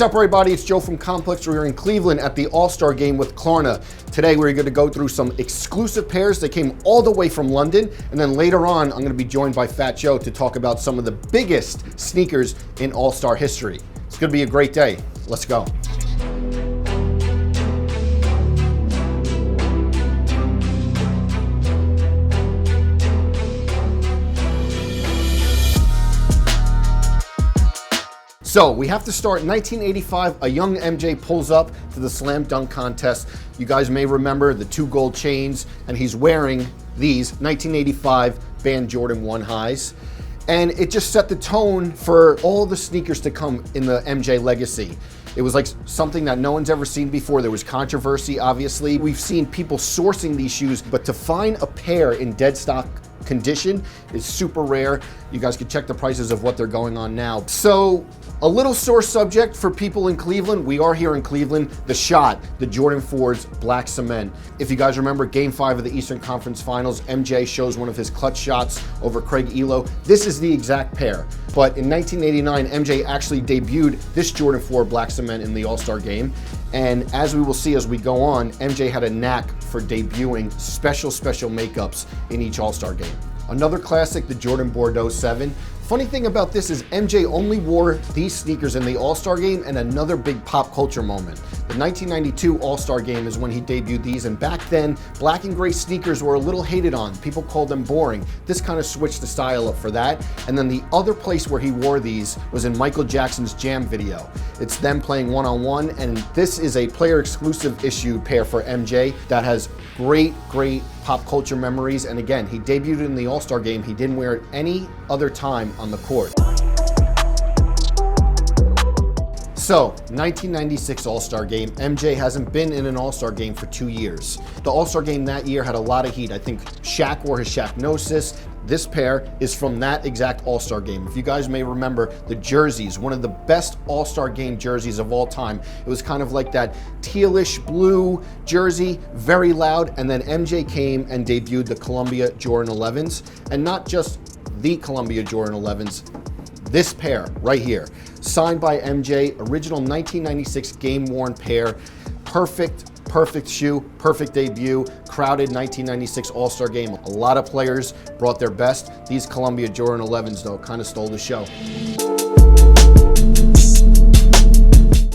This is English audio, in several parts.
What's up, everybody? It's Joe from Complex. We're in Cleveland at the All-Star Game with Klarna. Today, we're going to go through some exclusive pairs that came all the way from London. And then later on, I'm going to be joined by Fat Joe to talk about some of the biggest sneakers in All-Star history. It's going to be a great day. Let's go. So we have to start in 1985. A young MJ pulls up to the slam dunk contest. You guys may remember the 2 gold chains, and he's wearing these 1985 Band Jordan 1 highs. And it just set the tone for all the sneakers to come in the MJ legacy. It was like something that no one's ever seen before. There was controversy, obviously. We've seen people sourcing these shoes, but to find a pair in dead stock condition is super rare. You guys can check the prices of what they're going on now. So a little sore subject for people in Cleveland. We are here in Cleveland. The shot, the Jordan 4's black cement. If you guys remember Game 5 of the Eastern Conference Finals, MJ shows one of his clutch shots over Craig Elo. This is the exact pair. But in 1989, MJ actually debuted this Jordan 4 black cement in the All-Star Game. And as we will see as we go on, MJ had a knack for debuting special makeups in each All-Star game. Another classic, the Jordan Bordeaux 7. Funny thing about this is MJ only wore these sneakers in the All-Star Game and another big pop culture moment. The 1992 All-Star Game is when he debuted these, and back then, black and gray sneakers were a little hated on. People called them boring. This kind of switched the style up for that. And then the other place where he wore these was in Michael Jackson's Jam video. It's them playing one-on-one, and this is a player-exclusive issued pair for MJ that has great pop culture memories. And again, he debuted in the All-Star Game. He didn't wear it any other time on the court. So, 1996 All-Star Game. MJ hasn't been in an All-Star Game for 2 years. The All-Star Game that year had a lot of heat. I think Shaq wore his Shaqnosis. This pair is from that exact All-Star Game. If you guys may remember the jerseys, one of the best All-Star Game jerseys of all time. It was kind of like that tealish blue jersey, very loud, and then MJ came and debuted the Columbia Jordan 11s, and not just the Columbia Jordan 11s, this pair right here. Signed by MJ, original 1996 game-worn pair, perfect shoe, perfect debut, crowded 1996 All-Star Game. A lot of players brought their best. These Columbia Jordan 11s, though, kind of stole the show.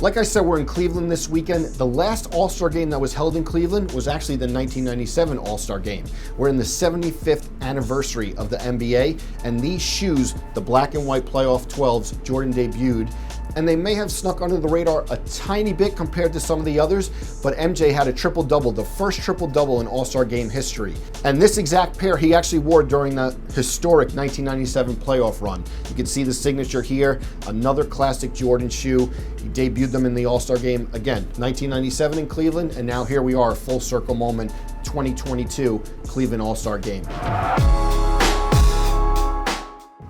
Like I said, we're in Cleveland this weekend. The last All-Star Game that was held in Cleveland was actually the 1997 All-Star Game. We're in the 75th anniversary of the NBA, and these shoes, the black and white playoff 12s, Jordan debuted, and they may have snuck under the radar a tiny bit compared to some of the others, but MJ had a triple-double, the first triple-double in All-Star Game history. And this exact pair he actually wore during the historic 1997 playoff run. You can see the signature here, another classic Jordan shoe. He debuted them in the All-Star Game, again, 1997 in Cleveland, and now here we are, full circle moment, 2022 Cleveland All-Star Game.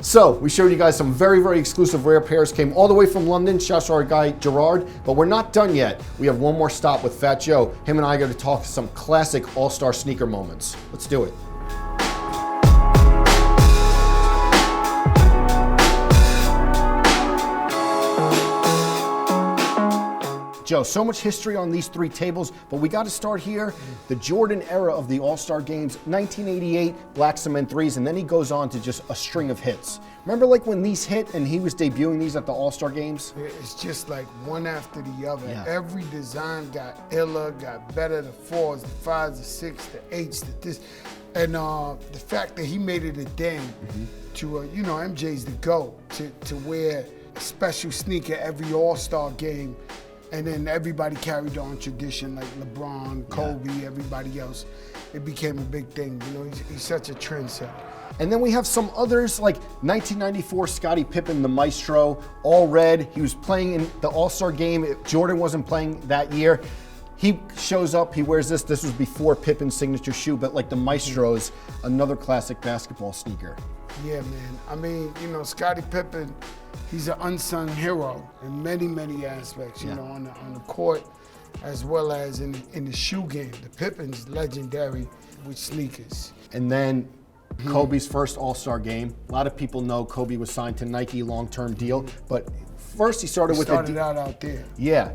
So we showed you guys some very exclusive rare pairs, came all the way from London. Shouts to our guy Gerard, but we're not done yet. We have one more stop with Fat Joe. Him and I got to talk some classic All-Star sneaker moments. Let's do it. Joe, so much history on these 3 tables, but we got to start here. The Jordan era of the All-Star Games, 1988, black cement 3s, and then he goes on to just a string of hits. Remember like when these hit and he was debuting these at the All-Star Games? It's just like one after the other. Yeah. Every design got iller, got better, the 4s, the 5s, the 6s, the 8s, the this. And the fact that he made it a dame to, you know, MJ's the GOAT, to wear a special sneaker every All-Star game. And then everybody carried on tradition, like LeBron, Kobe, everybody else. It became a big thing. You know, he's such a trendsetter. And then we have some others like 1994 Scottie Pippen, the Maestro, all red. He was playing in the All-Star Game. Jordan wasn't playing that year. He shows up, he wears this. This was before Pippen's signature shoe, but like the Maestro's, another classic basketball sneaker. Yeah, man. I mean, you know, Scottie Pippen, he's an unsung hero in many aspects, you know, on the court as well as in the shoe game. The Pippen's legendary with sneakers. And then Kobe's first All-Star game. A lot of people know Kobe was signed to Nike long-term deal, but first he started with started out there. Yeah.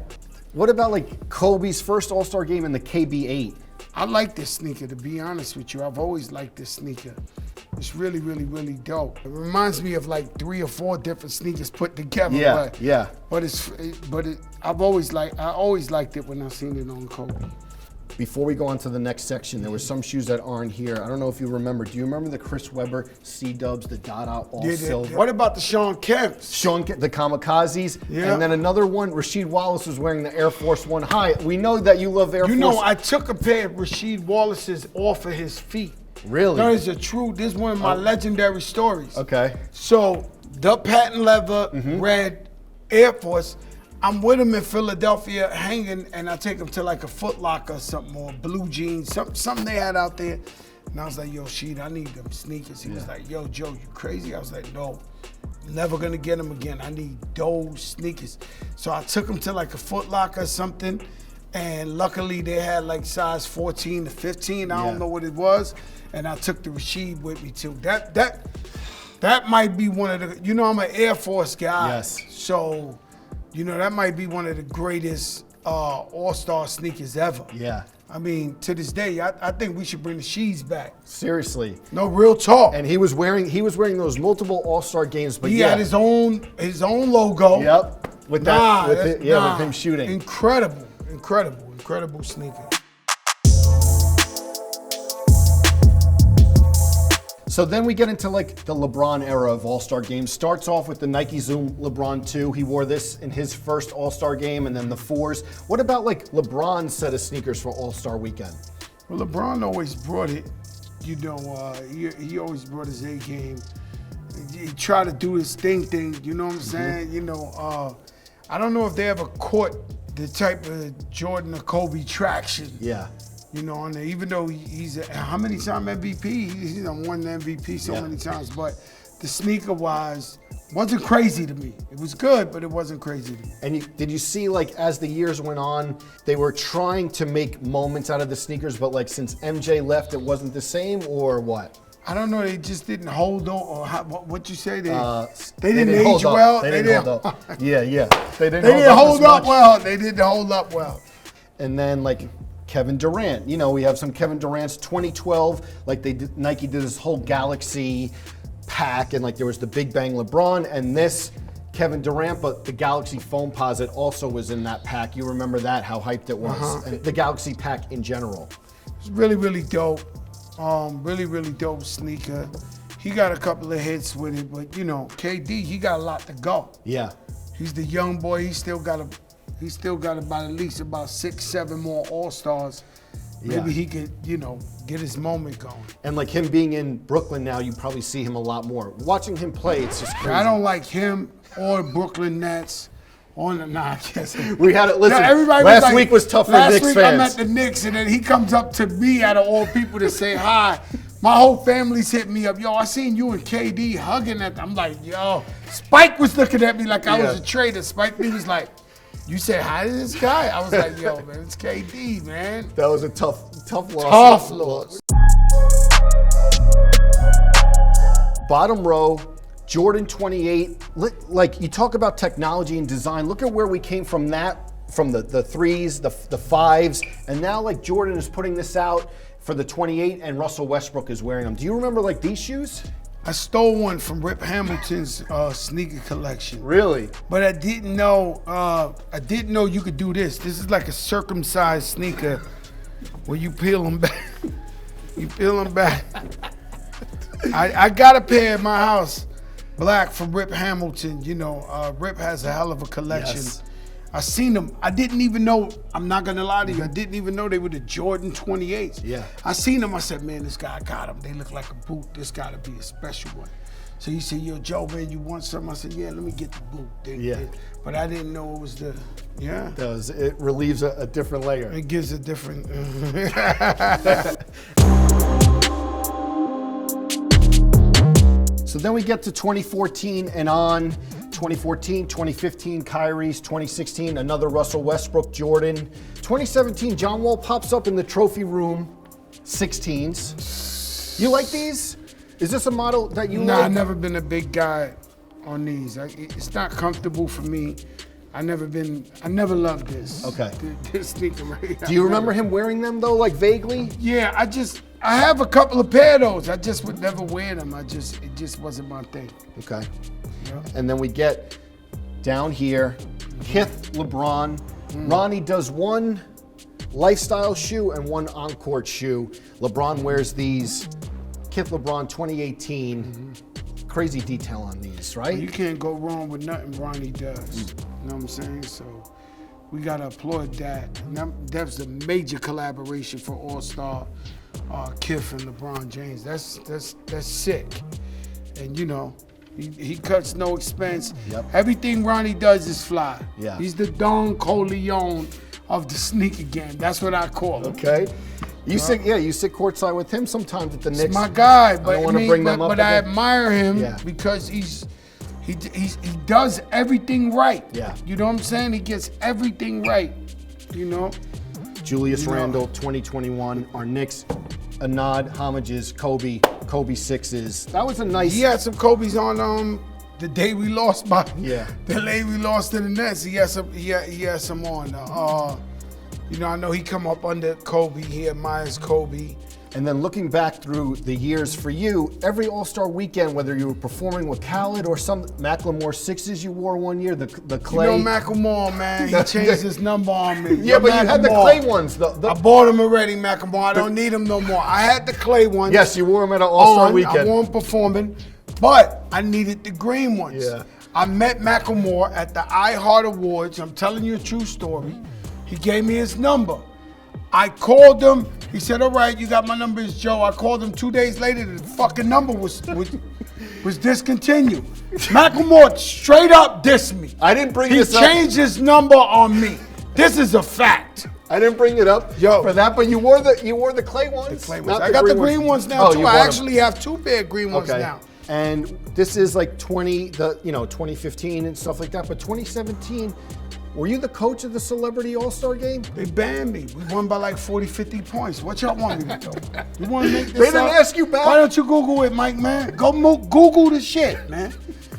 What about like Kobe's first All-Star game in the KB8? I like this sneaker, to be honest with you. I've always liked this sneaker. It's really, really, really dope. It reminds me of like 3 or 4 different sneakers put together. Yeah, yeah. But I always liked it when I seen it on Kobe. Before we go on to the next section, there were some shoes that aren't here. I don't know if you remember. Do you remember the Chris Webber C-Dubs, the Dada all silver? What about the Sean Kemp's? The Kamikazes. Yeah. And then another one, Rasheed Wallace was wearing the Air Force One High. We know that you love Air Force. You know, I took a pair of Rasheed Wallace's off of his feet. Really? No, this is one of my legendary stories. Okay. So, the patent leather, red Air Force, I'm with him in Philadelphia hanging, and I take him to like a Foot Locker or something, or Blue Jeans, something they had out there. And I was like, yo, Sheed, I need them sneakers. He was like, yo, Joe, you crazy? I was like, no, never gonna get them again. I need those sneakers. So I took him to like a Foot Locker or something, and luckily they had like size 14 to 15. I don't know what it was. And I took the Rasheed with me too. That might be one of the, you know, I'm an Air Force guy. Yes. So, you know, that might be one of the greatest all-star sneakers ever. Yeah. I mean, to this day, I think we should bring the Sheeds back. Seriously. No, real talk. And he was wearing those multiple All-Star games, but he had his own logo. Yep. With him shooting. Incredible sneaker. So then we get into like the LeBron era of All-Star games. Starts off with the Nike Zoom LeBron 2. He wore this in his first All-Star game, and then the 4s. What about like LeBron's set of sneakers for All-Star weekend? Well, LeBron always brought it. You know, he always brought his A game. He tried to do his thing, you know what I'm saying? You know, I don't know if they ever caught the type of Jordan or Kobe traction. Yeah. You know, and even though he's how many time MVP? He's won the MVP so many times, but the sneaker-wise wasn't crazy to me. It was good, but it wasn't crazy to me. And did you see, like, as the years went on, they were trying to make moments out of the sneakers, but like since MJ left, it wasn't the same, or what? I don't know. They just didn't hold on, or what you say? They didn't age hold up. well. They didn't hold up. Yeah. They didn't hold up well. They didn't hold up well. And then like Kevin Durant. You know, we have some Kevin Durant's 2012, like Nike did this whole Galaxy pack, and like there was the Big Bang LeBron and this Kevin Durant, but the Galaxy Foam Posit also was in that pack. You remember that, how hyped it was, and the Galaxy pack in general. It's really, really dope. Really dope sneaker. He got a couple of hits with it, but you know, KD, he got a lot to go. Yeah. He's the young boy. He still got about at least about 6-7 more All-Stars. Maybe he could, you know, get his moment going. And like him being in Brooklyn now, you probably see him a lot more. Watching him play, it's just crazy. I don't like him or Brooklyn Nets. I guess. We had it. Listen, everybody last week was tough for Knicks fans. I'm at the Knicks, and then he comes up to me out of all people to say hi. My whole family's hitting me up. Yo, I seen you and KD hugging at them. I'm like, yo. Spike was looking at me like I was a traitor. Spike he was like, you said hi to this guy? I was like, yo, man, it's KD, man. That was a tough loss. Tough loss. Bottom row, Jordan 28. Like, you talk about technology and design. Look at where we came from that, from the 3s, the 5s, and now like Jordan is putting this out for the 28, and Russell Westbrook is wearing them. Do you remember like these shoes? I stole one from Rip Hamilton's sneaker collection. Really? But I didn't know you could do this. This is like a circumcised sneaker where you peel them back. You peel them back. I got a pair in my house, black, from Rip Hamilton. You know, Rip has a hell of a collection. Yes. I seen them. I didn't even know, I'm not gonna lie to you, I didn't even know they were the Jordan 28s. Yeah. I seen them, I said, man, this guy got them. They look like a boot. This gotta be a special one. So he said, yo, Joe, man, you want some? I said, yeah, let me get the boot. But I didn't know it was the, It relieves a different layer. It gives a different. So then we get to 2014 and on. 2014, 2015, Kyrie's, 2016, another Russell Westbrook, Jordan. 2017, John Wall pops up in the trophy room, 16s. You like these? Is this a model that you like? I've never been a big guy on these. It's not comfortable for me. I never loved this. Okay. This sneaker right here. Do you remember him wearing them though, like vaguely? Yeah, I have a couple of pair of those. I just would never wear them. It just wasn't my thing. Okay. Yeah. And then we get down here, Kith LeBron. Ronnie does one lifestyle shoe and one on-court shoe. LeBron wears these Kith LeBron 2018. Crazy detail on these, right? You can't go wrong with nothing Ronnie does. You know what I'm saying? So we gotta applaud that. And that was a major collaboration for All-Star, Kith and LeBron James. That's sick. And you know, he cuts no expense. Yep. Everything Ronnie does is fly. Yeah. He's the Don Corleone of the sneaker game. That's what I call him. Okay. You sit courtside with him sometimes at the Knicks. He's my guy, but I again. admire him Yeah. because he does everything right. Yeah. You know what I'm saying? He gets everything right. You know? Julius Randle, 2021. Our Knicks, a nod, homages, Kobe 6s. That was a nice. He had some Kobe's on the day we lost by. Yeah. The day we lost to the Nets. He had some on. You know, I know he come up under Kobe. He admires Kobe. And then looking back through the years for you, every All-Star weekend, whether you were performing with Khaled or some Macklemore 6s you wore one year, the clay. You know Macklemore, man, he changed his number on me. Yeah, but you had the clay ones. I bought them already, Macklemore. I don't need them no more. I had the clay ones. Yes, you wore them at an All-Star weekend. I wore them performing, but I needed the green ones. Yeah. I met Macklemore at the iHeart Awards. I'm telling you a true story. He gave me his number. I called him. He said, all right, you got my number, it's Joe. I called him 2 days later. The fucking number was discontinued. Macklemore straight up dissed me. I didn't bring this up. He changed his number on me. This is a fact. I didn't bring it up for that, but you wore the clay ones. The clay ones. I got the green ones now too. I actually have 2 pair of green ones now. And this is like 2015 and stuff like that. But 2017. Were you the coach of the Celebrity All-Star Game? They banned me. We won by like 40, 50 points. What y'all want me to do? You want to make this They didn't ask you back? Why don't you Google it, Mike, man? Go Google the shit, man.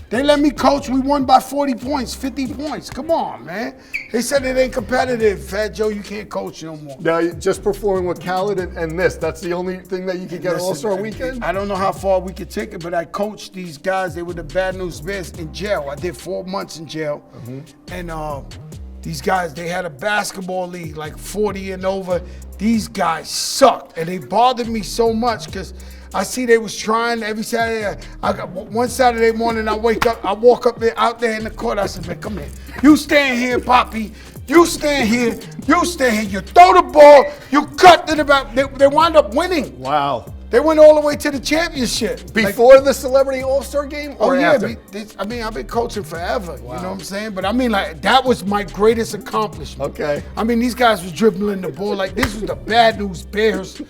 They let me coach. We won by 40 points, 50 points. Come on, man. They said it ain't competitive. Fat Joe, you can't coach no more. Now, just performing with Khaled and this, that's the only thing that you could get All-Star weekend? I don't know how far we could take it, but I coached these guys. They were the Bad News Bears in jail. I did 4 months in jail. And these guys, they had a basketball league, like 40 and over. These guys sucked, and they bothered me so much because I see they was trying every Saturday. I got one Saturday morning, I walk up there, out there in the court. I said, man, come here. You stand here, Poppy. You stand here. You stand here. You throw the ball. You cut to the back. They wound up winning. Wow. They went all the way to the championship. Before the Celebrity All-Star Game or after? I mean, I've been coaching forever, you know what I'm saying? But I mean, like, that was my greatest accomplishment. Okay. I mean, these guys was dribbling the ball like this was the Bad News Bears.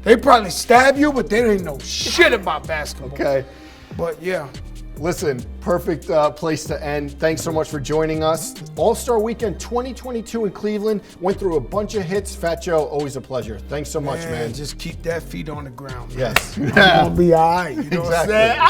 They probably stab you, but they didn't know shit about basketball. Okay. But yeah. Listen, perfect place to end. Thanks so much for joining us. All-Star Weekend 2022 in Cleveland. Went through a bunch of hits. Fat Joe, always a pleasure. Thanks so much, man. Just keep that feet on the ground, man. Yes. I'm gonna be all right. You know what I'm saying?